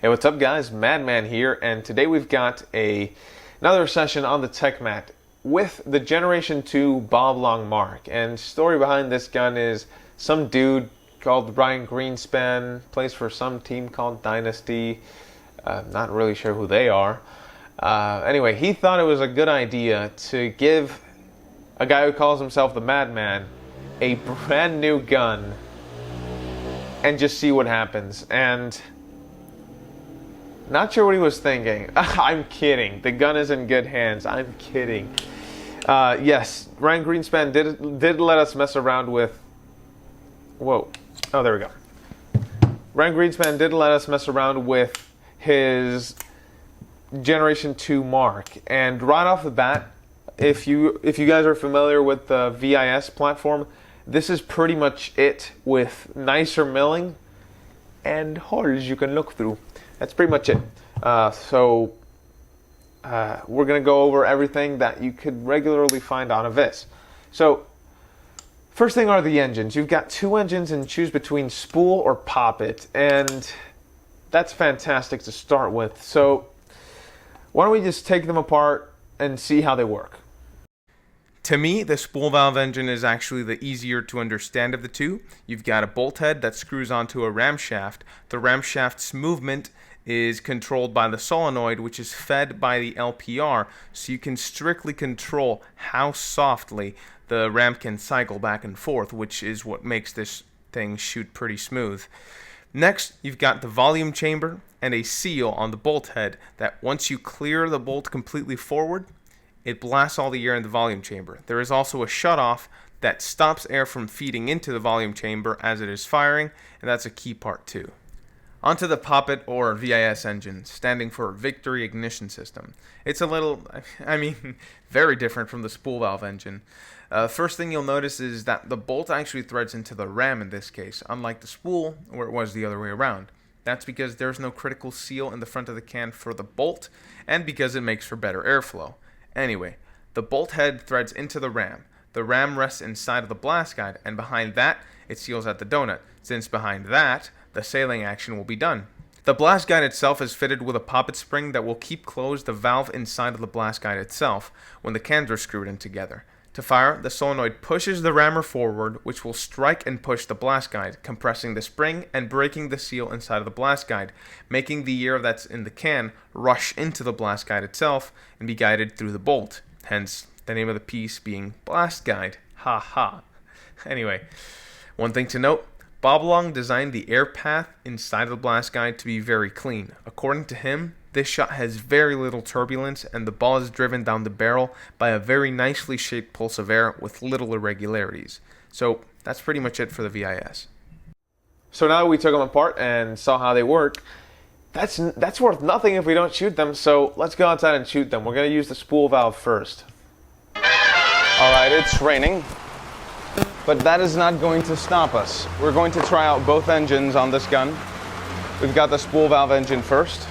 Hey, what's up guys? Madman here, and today we've got another session on the tech mat with the Generation 2 Bob Long Marq. And story behind this gun is some dude called Greenspan, plays for some team called Dynasty. Not really sure who they are. Anyway, he thought it was a good idea to give a guy who calls himself the Madman a brand new gun and just see what happens. And not sure what he was thinking. I'm kidding. The gun is in good hands. I'm kidding. Yes, Ryan Greenspan did let us mess around with... Whoa. Oh, there we go. Ryan Greenspan did let us mess around with his Generation 2 Marq. And right off the bat, if you guys are familiar with the VIS platform, this is pretty much it with nicer milling and holes you can look through. That's pretty much it. So we're going to go over everything that you could regularly find on a VIS. So first thing are the engines. You've got two engines and choose between spool or poppet, and that's fantastic to start with. So why don't we just take them apart and see how they work. To me, the spool valve engine is actually the easier to understand of the two. You've got a bolt head that screws onto a ram shaft. The ram shaft's movement is controlled by the solenoid, which is fed by the LPR, so you can strictly control how softly the ram can cycle back and forth, which is what makes this thing shoot pretty smooth. Next, you've got the volume chamber and a seal on the bolt head that once you clear the bolt completely forward, it blasts all the air in the volume chamber. There is also a shutoff that stops air from feeding into the volume chamber as it is firing, and that's a key part too. Onto the poppet or VIS engine, standing for Victory Ignition System. It's a little, very different from the spool valve engine. First thing you'll notice is that the bolt actually threads into the ram in this case, unlike the spool where it was the other way around. That's because there's no critical seal in the front of the can for the bolt, and because it makes for better airflow. Anyway, the bolt head threads into the ram. The ram rests inside of the blast guide, and behind that, it seals at the donut, since behind that, the sailing action will be done. The blast guide itself is fitted with a poppet spring that will keep closed the valve inside of the blast guide itself when the cans are screwed in together. To fire, the solenoid pushes the rammer forward, which will strike and push the blast guide, compressing the spring and breaking the seal inside of the blast guide, making the air that's in the can rush into the blast guide itself and be guided through the bolt. Hence, the name of the piece being blast guide. Ha ha. Anyway, one thing to note, Bob Long designed the air path inside of the blast guide to be very clean. According to him, this shot has very little turbulence and the ball is driven down the barrel by a very nicely shaped pulse of air with little irregularities. So that's pretty much it for the VIS. So now we took them apart and saw how they work. That's worth nothing if we don't shoot them, so let's go outside and shoot them. We're going to use the spool valve first. Alright, it's raining, but that is not going to stop us. We're going to try out both engines on this gun. We've got the spool valve engine first.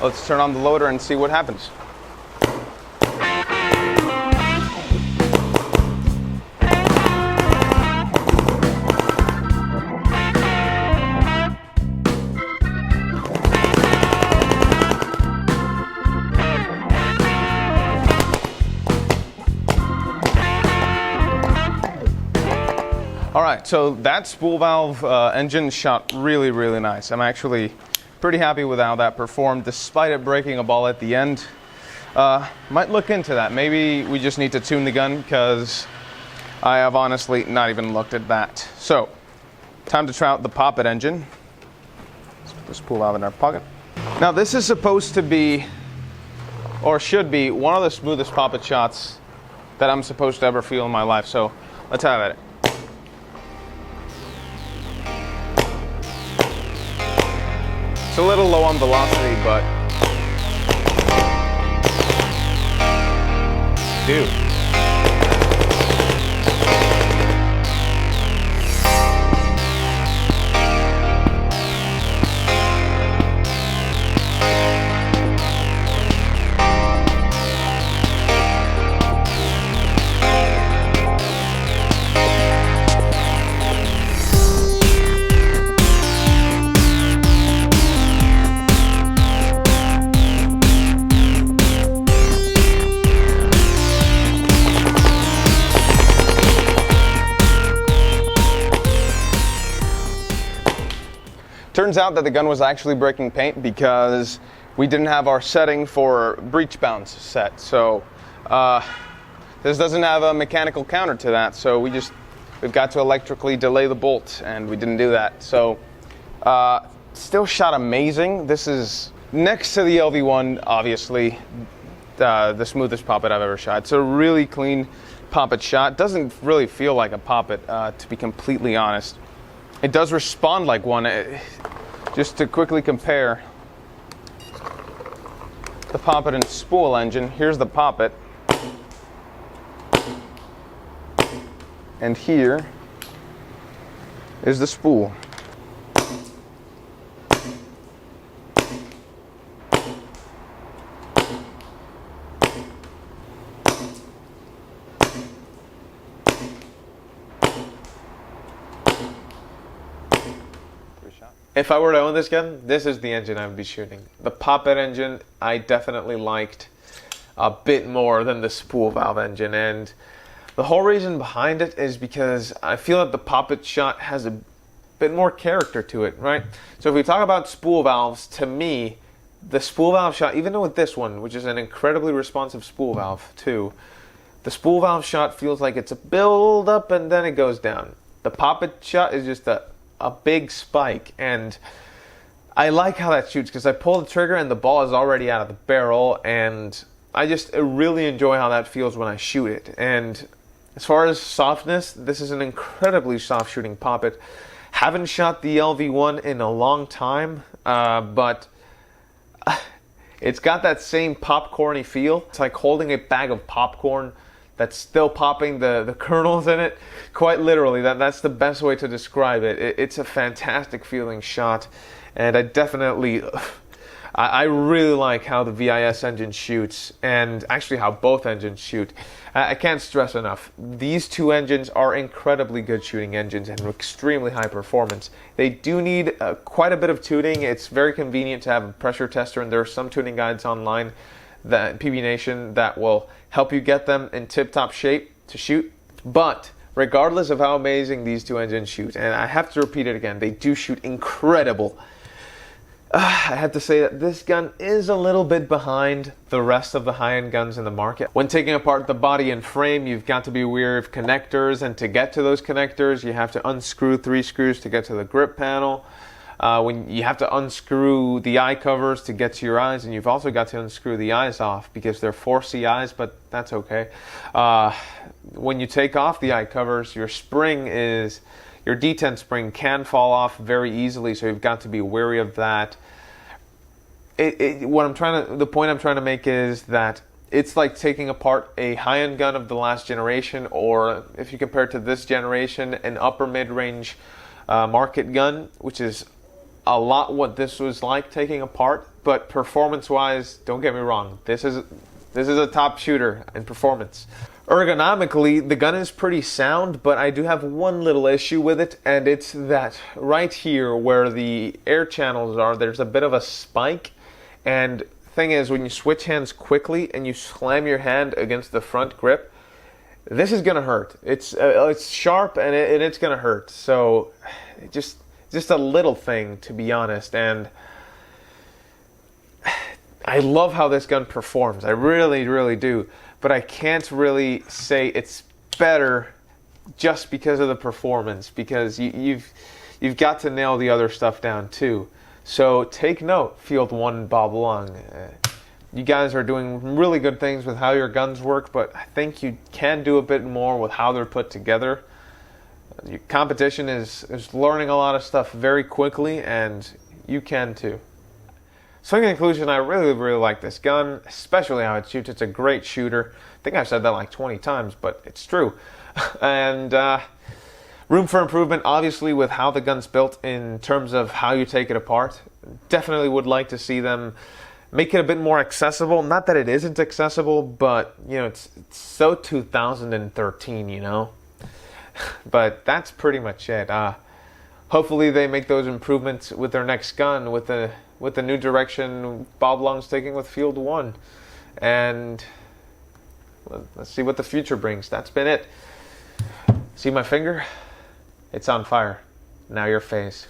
Let's turn on the loader and see what happens. Alright, so that spool valve engine shot really, really nice. I'm actually pretty happy with how that performed, despite it breaking a ball at the end. Might look into that. Maybe we just need to tune the gun, because I have honestly not even looked at that. So, time to try out the poppet engine. Let's put the spool valve in our pocket. Now this is supposed to be, or should be, one of the smoothest poppet shots that I'm supposed to ever feel in my life. So, let's have at it. It's a little low on velocity, but dude. turns out that the gun was actually breaking paint because we didn't have our setting for breech bounce set. So this doesn't have a mechanical counter to that. So we've got to electrically delay the bolt, and we didn't do that. So still shot amazing. This is next to the LV1, obviously, the smoothest poppet I've ever shot. It's a really clean poppet shot. Doesn't really feel like a poppet, to be completely honest. It does respond like one. Just to quickly compare the poppet and spool engine, here's the poppet. And here is the spool. If I were to own this gun, this is the engine I would be shooting. The poppet engine I definitely liked a bit more than the spool valve engine, and the whole reason behind it is because I feel that the poppet shot has a bit more character to it, right? So if we talk about spool valves, to me, the spool valve shot, even though with this one, which is an incredibly responsive spool valve too, the spool valve shot feels like it's a build up and then it goes down. The poppet shot is just a big spike, and I like how that shoots because I pull the trigger and the ball is already out of the barrel, and I just really enjoy how that feels when I shoot it. And as far as softness, this is an incredibly soft shooting poppet. Haven't shot the LV1 in a long time, but it's got that same popcorny feel. It's like holding a bag of popcorn that's still popping the kernels in it. Quite literally, that's the best way to describe it. It's a fantastic feeling shot, and I really like how the VIS engine shoots, and actually how both engines shoot. I can't stress enough, these two engines are incredibly good shooting engines and extremely high performance. They do need quite a bit of tuning. It's very convenient to have a pressure tester, and there are some tuning guides online, that PB Nation, that will help you get them in tip-top shape to shoot. But regardless of how amazing these two engines shoot, and I have to repeat it again, they do shoot incredible. I have to say that this gun is a little bit behind the rest of the high-end guns in the market. When taking apart the body and frame, you've got to be aware of connectors, and to get to those connectors, you have to unscrew 3 screws to get to the grip panel. When you have to unscrew the eye covers to get to your eyes, and you've also got to unscrew the eyes off because they're 4C eyes, but that's okay. When you take off the eye covers, your detent spring can fall off very easily, so you've got to be wary of that. The point I'm trying to make is that it's like taking apart a high-end gun of the last generation, or if you compare it to this generation, an upper mid-range market gun, which is a lot what this was like taking apart. But performance-wise, don't get me wrong, this is a top shooter in performance. Ergonomically, the gun is pretty sound, but I do have one little issue with it, and it's that right here where the air channels are, there's a bit of a spike. And thing is, when you switch hands quickly and you slam your hand against the front grip, this is gonna hurt. It's sharp and it's gonna hurt. So just a little thing, to be honest. And I love how this gun performs. I really, really do. But I can't really say it's better just because of the performance, because you've got to nail the other stuff down too. So take note, Field 1 Bob Long. You guys are doing really good things with how your guns work, but I think you can do a bit more with how they're put together. Your competition is learning a lot of stuff very quickly, and you can too. So in conclusion, I really, really like this gun, especially how it shoots. It's a great shooter. I think I've said that like 20 times, but it's true. And room for improvement, obviously, with how the gun's built in terms of how you take it apart. Definitely would like to see them make it a bit more accessible. Not that it isn't accessible, but you know, it's so 2013, you know. But that's pretty much it. Hopefully they make those improvements with their next gun, with the new direction Bob Long's taking with Field 1. And let's see what the future brings. That's been it. See my finger? It's on fire. Now your face.